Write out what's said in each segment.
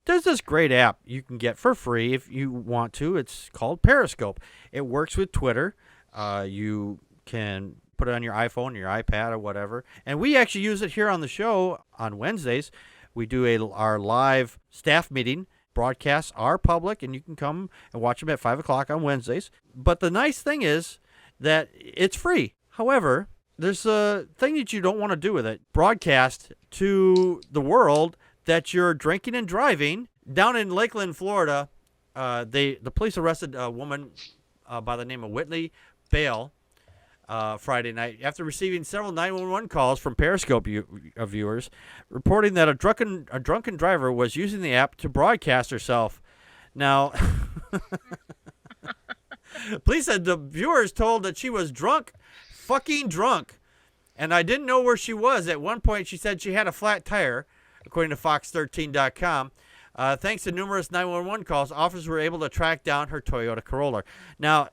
there's this great app you can get for free if you want to. It's called Periscope. It works with Twitter. You can put it on your iPhone, your iPad, or whatever. And we actually use it here on the show on Wednesdays. We do our live staff meeting. Broadcasts are public, and you can come and watch them at 5 o'clock on Wednesdays. But the nice thing is that it's free. However, there's a thing that you don't want to do with it. Broadcast to the world that you're drinking and driving. Down in Lakeland, Florida, the police arrested a woman by the name of Whitley Bale Friday night after receiving several 911 calls from Periscope viewers reporting that a drunken driver was using the app to broadcast herself. Now, police said the viewers told that she was fucking drunk, and I didn't know where she was. At one point, she said she had a flat tire, according to Fox13.com. Thanks to numerous 911 calls, officers were able to track down her Toyota Corolla. Now,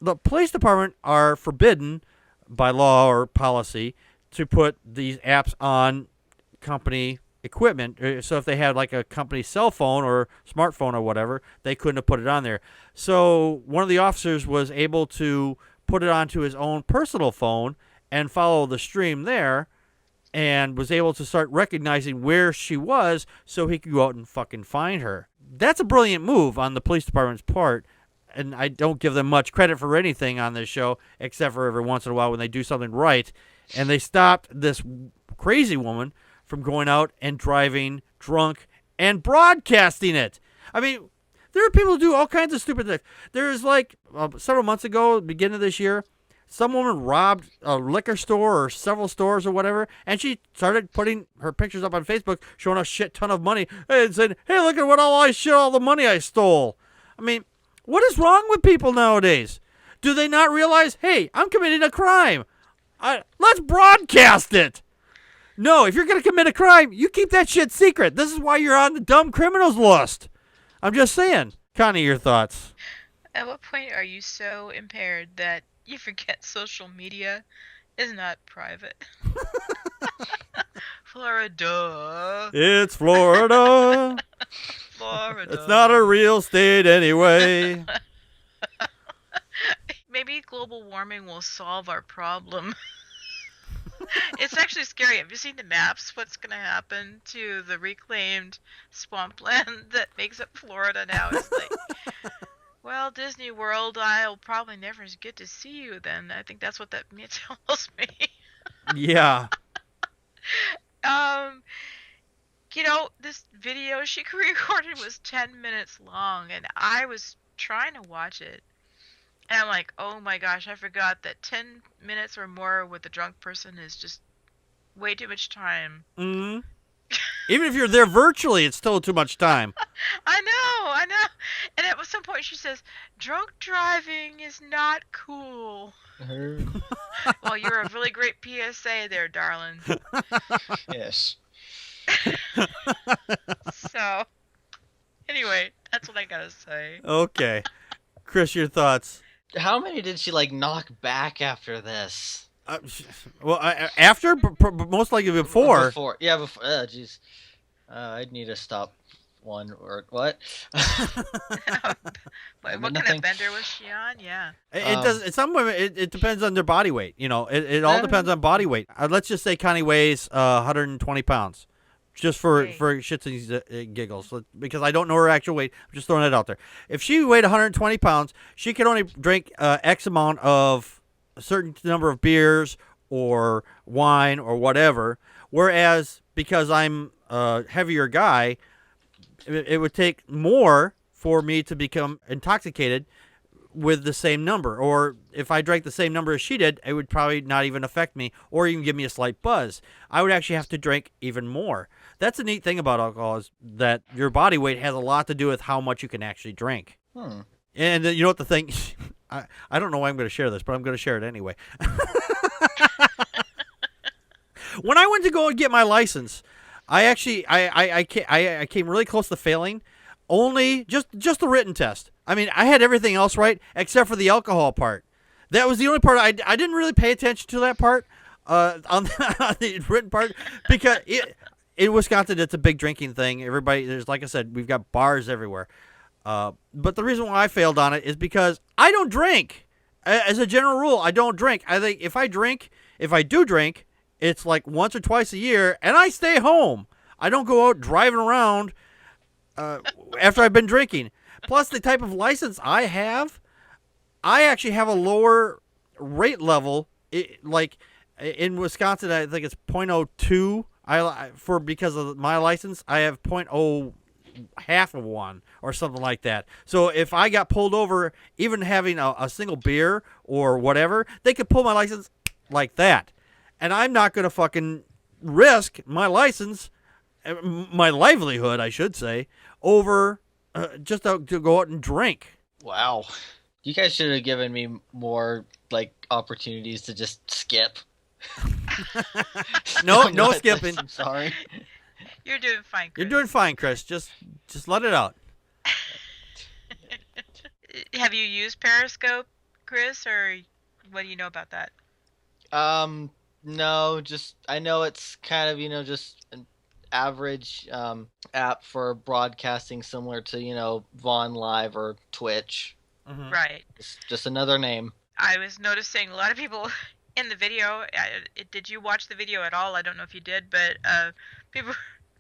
the police department are forbidden by law or policy to put these apps on company equipment. So if they had like a company cell phone or smartphone or whatever, they couldn't have put it on there. So one of the officers was able to put it onto his own personal phone and follow the stream there, and was able to start recognizing where she was so he could go out and fucking find her. That's a brilliant move on the police department's part. And I don't give them much credit for anything on this show, except for every once in a while when they do something right. And they stopped this crazy woman from going out and driving drunk and broadcasting it. I mean, there are people who do all kinds of stupid things. There's like several months ago, beginning of this year, some woman robbed a liquor store or several stores or whatever, and she started putting her pictures up on Facebook showing a shit ton of money and said, hey, look at all the money I stole. I mean, what is wrong with people nowadays? Do they not realize, hey, I'm committing a crime. Let's broadcast it. No, if you're going to commit a crime, you keep that shit secret. This is why you're on the dumb criminals list. I'm just saying. Connie, your thoughts? At what point are you so impaired that you forget social media is not private? Florida. It's Florida. Florida. It's not a real state anyway. Maybe global warming will solve our problem. It's actually scary. Have you seen the maps? What's going to happen to the reclaimed swampland that makes up Florida now? It's like, well, Disney World, I'll probably never get to see you then. I think that's what that tells me. Yeah. You know, this video she recorded was 10 minutes long, and I was trying to watch it. And I'm like, oh my gosh, I forgot that 10 minutes or more with a drunk person is just way too much time. Mm-hmm. Even if you're there virtually, it's still too much time. I know. And at some point she says, drunk driving is not cool. Well, you're a really great PSA there, darling. Yes. So, anyway, that's what I gotta say. Okay. Chris, your thoughts? How many did she, knock back after this? After? Most likely before. Before. Yeah, before. Jeez. I'd need to stop one or what? What kind of bender was she on? Yeah. It does. Some women, it depends on their body weight. You know, it all depends on body weight. Let's just say Connie weighs 120 pounds. Just for shits and giggles, because I don't know her actual weight. I'm just throwing it out there. If she weighed 120 pounds, she could only drink X amount of a certain number of beers or wine or whatever. Whereas, because I'm a heavier guy, it would take more for me to become intoxicated with the same number. Or if I drank the same number as she did, it would probably not even affect me or even give me a slight buzz. I would actually have to drink even more. That's the neat thing about alcohol, is that your body weight has a lot to do with how much you can actually drink. And you know what the thing... I don't know why I'm going to share this, but I'm going to share it anyway. When I went to go and get my license, I came really close to failing. Only just the written test. I mean, I had everything else right except for the alcohol part. That was the only part I didn't really pay attention to that part on the written part, because in Wisconsin, it's a big drinking thing. Everybody, there's like I said, we've got bars everywhere. But the reason why I failed on it is because I don't drink. As a general rule, I don't drink. I think if I do drink, it's like once or twice a year, and I stay home. I don't go out driving around after I've been drinking. Plus, the type of license I actually have a lower rate level. Like in Wisconsin, I think it's .02. Because of my license, I have half of one or something like that. So if I got pulled over, even having a single beer or whatever, they could pull my license like that. And I'm not going to fucking risk my license, my livelihood, I should say, over just to go out and drink. Wow. You guys should have given me more opportunities to just skip. No skipping. I'm sorry. You're doing fine, Chris. You're doing fine, Chris. Just let it out. Have you used Periscope, Chris, or what do you know about that? No, I know it's kind of, just an average app for broadcasting, similar to, Vaughn Live or Twitch. Mm-hmm. Right. It's just another name. I was noticing a lot of people in the video. Did you watch the video at all? I don't know if you did, but people were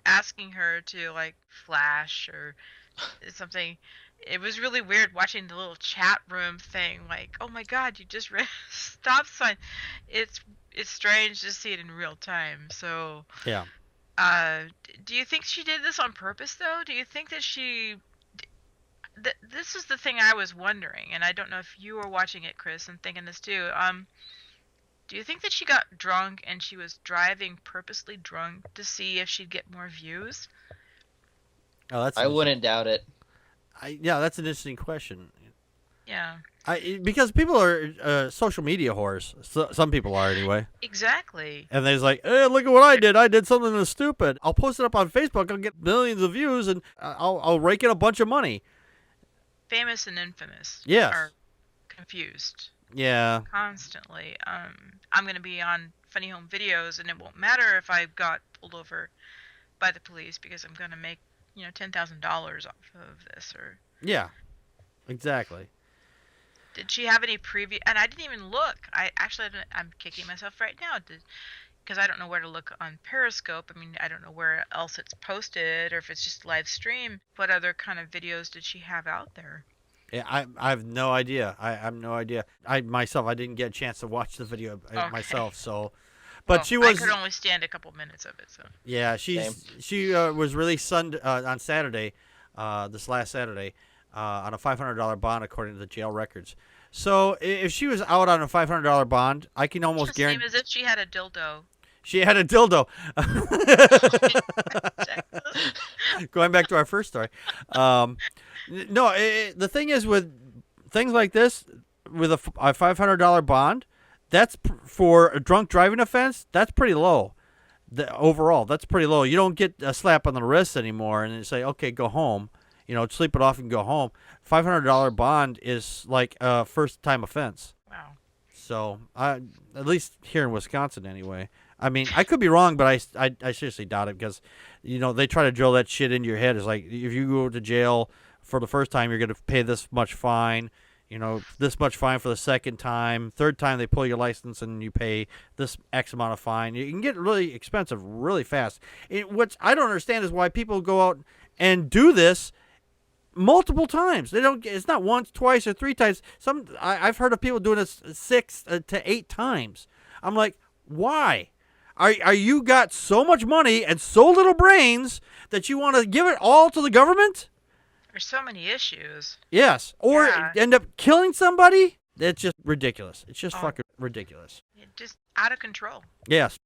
asking her to flash or something. It was really weird watching the little chat room thing. Oh my God, you just read a stop sign. It's strange to see it in real time. So yeah. Do you think she did this on purpose, though? Do you think that this is the thing I was wondering, and I don't know if you were watching it, Chris, and thinking this too. Do you think that she got drunk and she was driving purposely drunk to see if she'd get more views? Oh, I wouldn't doubt it. Yeah, that's an interesting question. Yeah. Because people are social media whores. Some people are anyway. Exactly. And they're just like, hey, look at what I did. I did something that's stupid. I'll post it up on Facebook. I'll get millions of views, and I'll rake in a bunch of money. Famous and infamous. Yes. Are confused. Yeah. Constantly. I'm going to be on Funny Home Videos, and it won't matter if I got pulled over by the police because I'm going to make, $10,000 off of this. Or yeah. Exactly. Did she have any previous? And I didn't even look. I'm kicking myself right now because I don't know where to look on Periscope. I mean, I don't know where else it's posted or if it's just live stream. What other kind of videos did she have out there? Yeah, I have no idea. I have no idea. I didn't get a chance to watch the video myself. So, but she was. I could only stand a couple minutes of it. So. Yeah, she was released on Saturday, this last Saturday, on a $500 bond, according to the jail records. So if she was out on a $500 bond, I can almost guarantee. Same as if she had a dildo. She had a dildo. Going back to our first story. No, the thing is with things like this, with a $500 bond, that's for a drunk driving offense. That's pretty low. Overall, that's pretty low. You don't get a slap on the wrist anymore and then say, okay, go home. Sleep it off and go home. $500 bond is like a first-time offense. Wow. So, at least here in Wisconsin anyway. I mean, I could be wrong, but I seriously doubt it because, they try to drill that shit into your head. It's like, if you go to jail for the first time, you're going to pay this much fine, this much fine for the second time. Third time, they pull your license and you pay this X amount of fine. You can get really expensive really fast. What I don't understand is why people go out and do this multiple times. They don't. It's not once, twice, or three times. I've heard of people doing this 6 to 8 times. I'm like, why? Are you got so much money and so little brains that you want to give it all to the government? There's so many issues. Yes, or end up killing somebody. That's just ridiculous. It's just fucking ridiculous. Just out of control. Yes.